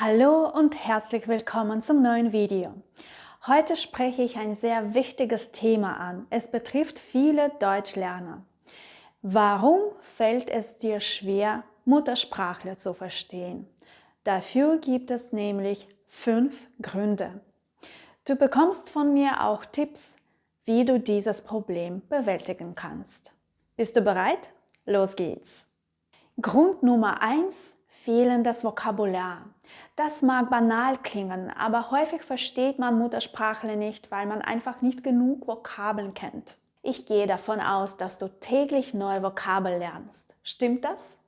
Hallo und herzlich willkommen zum neuen Video. Heute spreche ich ein sehr wichtiges Thema an. Es betrifft viele Deutschlerner. Warum fällt es dir schwer, Muttersprachler zu verstehen? Dafür gibt es nämlich 5 Gründe. Du bekommst von mir auch Tipps, wie du dieses Problem bewältigen kannst. Bist du bereit? Los geht's! Grund Nummer 1: fehlendes Vokabular. Das mag banal klingen, aber häufig versteht man Muttersprachler nicht, weil man einfach nicht genug Vokabeln kennt. Ich gehe davon aus, dass du täglich neue Vokabeln lernst. Stimmt das?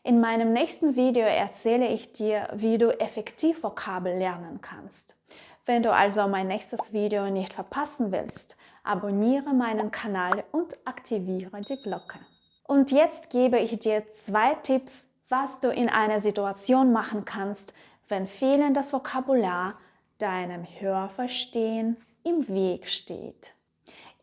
In meinem nächsten Video erzähle ich dir, wie du effektiv Vokabeln lernen kannst. Wenn du also mein nächstes Video nicht verpassen willst, abonniere meinen Kanal und aktiviere die Glocke. Und jetzt gebe ich dir 2 Tipps, was du in einer Situation machen kannst, wenn fehlendes Vokabular deinem Hörverstehen im Weg steht.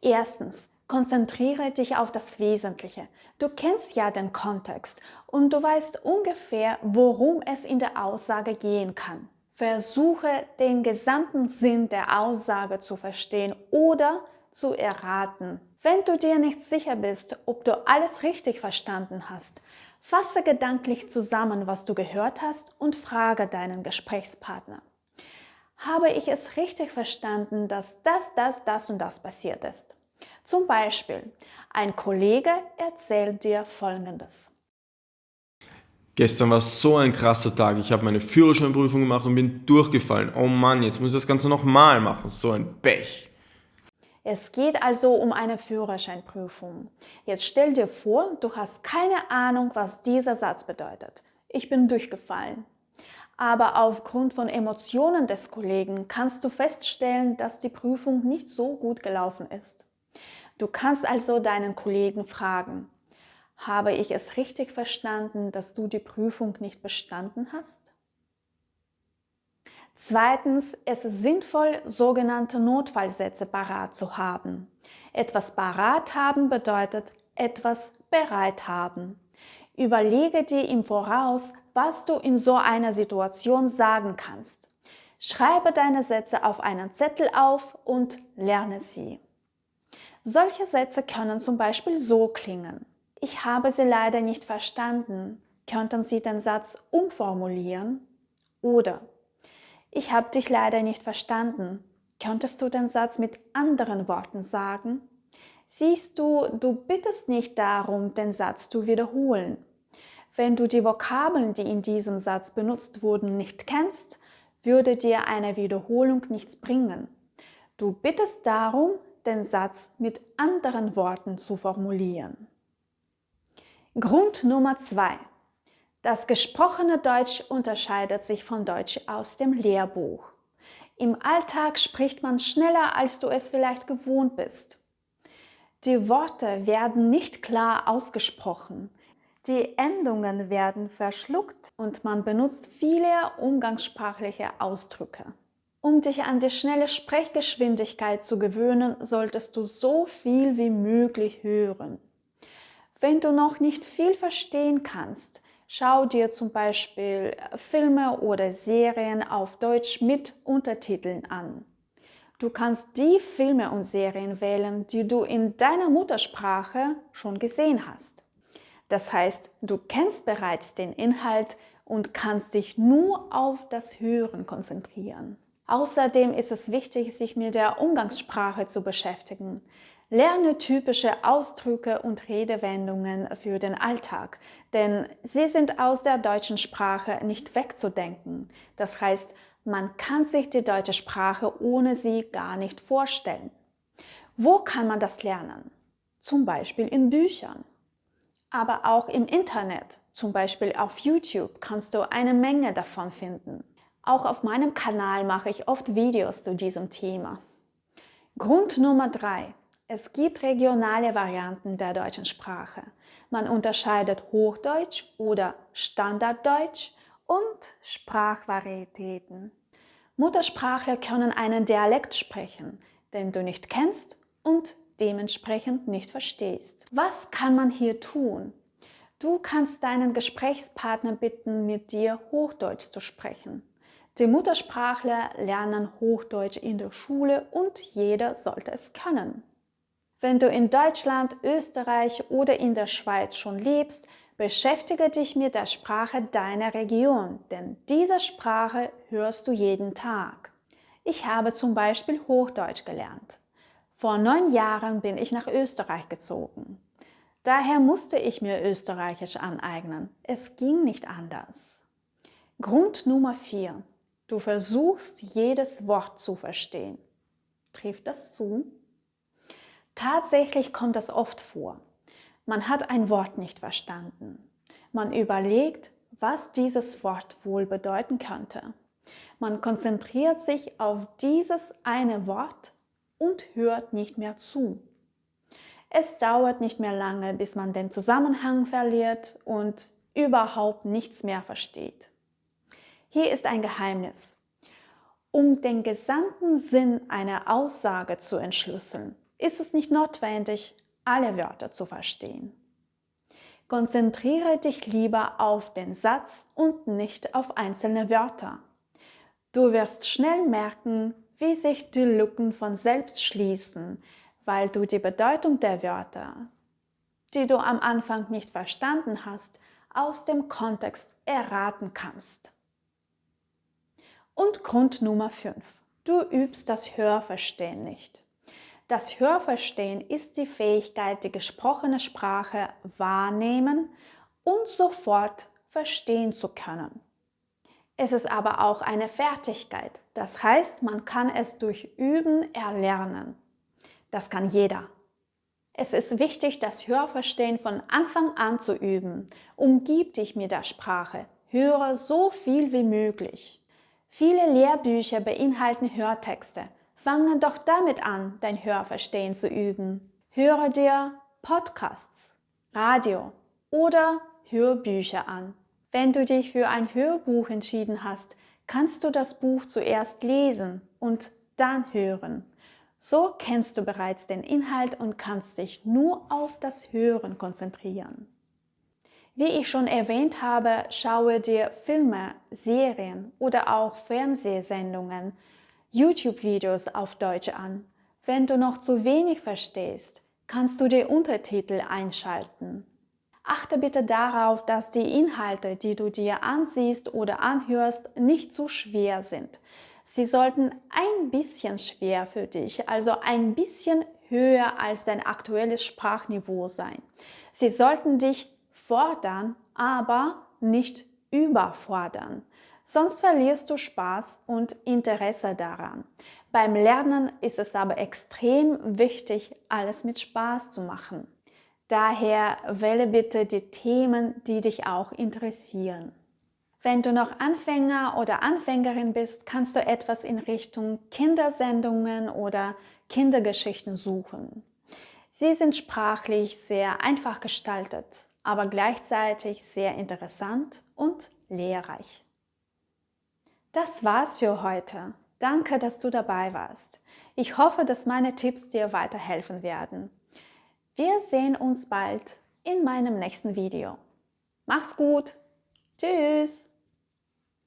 Erstens, konzentriere dich auf das Wesentliche. Du kennst ja den Kontext und du weißt ungefähr, worum es in der Aussage gehen kann. Versuche, den gesamten Sinn der Aussage zu verstehen oder zu erraten. Wenn du dir nicht sicher bist, ob du alles richtig verstanden hast, fasse gedanklich zusammen, was du gehört hast und frage deinen Gesprächspartner. Habe ich es richtig verstanden, dass das und das passiert ist? Zum Beispiel, ein Kollege erzählt dir Folgendes. Gestern war so ein krasser Tag. Ich habe meine Führerscheinprüfung gemacht und bin durchgefallen. Oh Mann, jetzt muss ich das Ganze nochmal machen. So ein Pech. Es geht also um eine Führerscheinprüfung. Jetzt stell dir vor, du hast keine Ahnung, was dieser Satz bedeutet. Ich bin durchgefallen. Aber aufgrund von Emotionen des Kollegen kannst du feststellen, dass die Prüfung nicht so gut gelaufen ist. Du kannst also deinen Kollegen fragen: Habe ich es richtig verstanden, dass du die Prüfung nicht bestanden hast? Zweitens, es ist sinnvoll, sogenannte Notfallsätze parat zu haben. Etwas parat haben bedeutet etwas bereit haben. Überlege dir im Voraus, was du in so einer Situation sagen kannst. Schreibe deine Sätze auf einen Zettel auf und lerne sie. Solche Sätze können zum Beispiel so klingen: Ich habe Sie leider nicht verstanden. Könnten Sie den Satz umformulieren? Oder: Ich habe dich leider nicht verstanden. Könntest du den Satz mit anderen Worten sagen? Siehst du, du bittest nicht darum, den Satz zu wiederholen. Wenn du die Vokabeln, die in diesem Satz benutzt wurden, nicht kennst, würde dir eine Wiederholung nichts bringen. Du bittest darum, den Satz mit anderen Worten zu formulieren. Grund Nummer 2: Das gesprochene Deutsch unterscheidet sich von Deutsch aus dem Lehrbuch. Im Alltag spricht man schneller, als du es vielleicht gewohnt bist. Die Worte werden nicht klar ausgesprochen. Die Endungen werden verschluckt und man benutzt viele umgangssprachliche Ausdrücke. Um dich an die schnelle Sprechgeschwindigkeit zu gewöhnen, solltest du so viel wie möglich hören. Wenn du noch nicht viel verstehen kannst, schau dir zum Beispiel Filme oder Serien auf Deutsch mit Untertiteln an. Du kannst die Filme und Serien wählen, die du in deiner Muttersprache schon gesehen hast. Das heißt, du kennst bereits den Inhalt und kannst dich nur auf das Hören konzentrieren. Außerdem ist es wichtig, sich mit der Umgangssprache zu beschäftigen. Lerne typische Ausdrücke und Redewendungen für den Alltag, denn sie sind aus der deutschen Sprache nicht wegzudenken. Das heißt, man kann sich die deutsche Sprache ohne sie gar nicht vorstellen. Wo kann man das lernen? Zum Beispiel in Büchern. Aber auch im Internet, zum Beispiel auf YouTube, kannst du eine Menge davon finden. Auch auf meinem Kanal mache ich oft Videos zu diesem Thema. Grund Nummer 3: Es gibt regionale Varianten der deutschen Sprache. Man unterscheidet Hochdeutsch oder Standarddeutsch und Sprachvarietäten. Muttersprachler können einen Dialekt sprechen, den du nicht kennst und dementsprechend nicht verstehst. Was kann man hier tun? Du kannst deinen Gesprächspartner bitten, mit dir Hochdeutsch zu sprechen. Die Muttersprachler lernen Hochdeutsch in der Schule und jeder sollte es können. Wenn du in Deutschland, Österreich oder in der Schweiz schon lebst, beschäftige dich mit der Sprache deiner Region, denn diese Sprache hörst du jeden Tag. Ich habe zum Beispiel Hochdeutsch gelernt. Vor 9 Jahren bin ich nach Österreich gezogen. Daher musste ich mir Österreichisch aneignen. Es ging nicht anders. Grund Nummer 4. Du versuchst, jedes Wort zu verstehen. Trifft das zu? Tatsächlich kommt das oft vor. Man hat ein Wort nicht verstanden. Man überlegt, was dieses Wort wohl bedeuten könnte. Man konzentriert sich auf dieses eine Wort und hört nicht mehr zu. Es dauert nicht mehr lange, bis man den Zusammenhang verliert und überhaupt nichts mehr versteht. Hier ist ein Geheimnis. Um den gesamten Sinn einer Aussage zu entschlüsseln, ist es nicht notwendig, alle Wörter zu verstehen. Konzentriere dich lieber auf den Satz und nicht auf einzelne Wörter. Du wirst schnell merken, wie sich die Lücken von selbst schließen, weil du die Bedeutung der Wörter, die du am Anfang nicht verstanden hast, aus dem Kontext erraten kannst. Und Grund Nummer 5. Du übst das Hörverstehen nicht. Das Hörverstehen ist die Fähigkeit, die gesprochene Sprache wahrnehmen und sofort verstehen zu können. Es ist aber auch eine Fertigkeit. Das heißt, man kann es durch Üben erlernen. Das kann jeder. Es ist wichtig, das Hörverstehen von Anfang an zu üben. Umgib dich mit der Sprache. Höre so viel wie möglich. Viele Lehrbücher beinhalten Hörtexte. Fange doch damit an, dein Hörverstehen zu üben. Höre dir Podcasts, Radio oder Hörbücher an. Wenn du dich für ein Hörbuch entschieden hast, kannst du das Buch zuerst lesen und dann hören. So kennst du bereits den Inhalt und kannst dich nur auf das Hören konzentrieren. Wie ich schon erwähnt habe, schaue dir Filme, Serien oder auch Fernsehsendungen, YouTube-Videos auf Deutsch an. Wenn du noch zu wenig verstehst, kannst du die Untertitel einschalten. Achte bitte darauf, dass die Inhalte, die du dir ansiehst oder anhörst, nicht zu schwer sind. Sie sollten ein bisschen schwer für dich, also ein bisschen höher als dein aktuelles Sprachniveau sein. Sie sollten dich fordern, aber nicht überfordern. Sonst verlierst du Spaß und Interesse daran. Beim Lernen ist es aber extrem wichtig, alles mit Spaß zu machen. Daher wähle bitte die Themen, die dich auch interessieren. Wenn du noch Anfänger oder Anfängerin bist, kannst du etwas in Richtung Kindersendungen oder Kindergeschichten suchen. Sie sind sprachlich sehr einfach gestaltet, aber gleichzeitig sehr interessant und lehrreich. Das war's für heute. Danke, dass du dabei warst. Ich hoffe, dass meine Tipps dir weiterhelfen werden. Wir sehen uns bald in meinem nächsten Video. Mach's gut. Tschüss.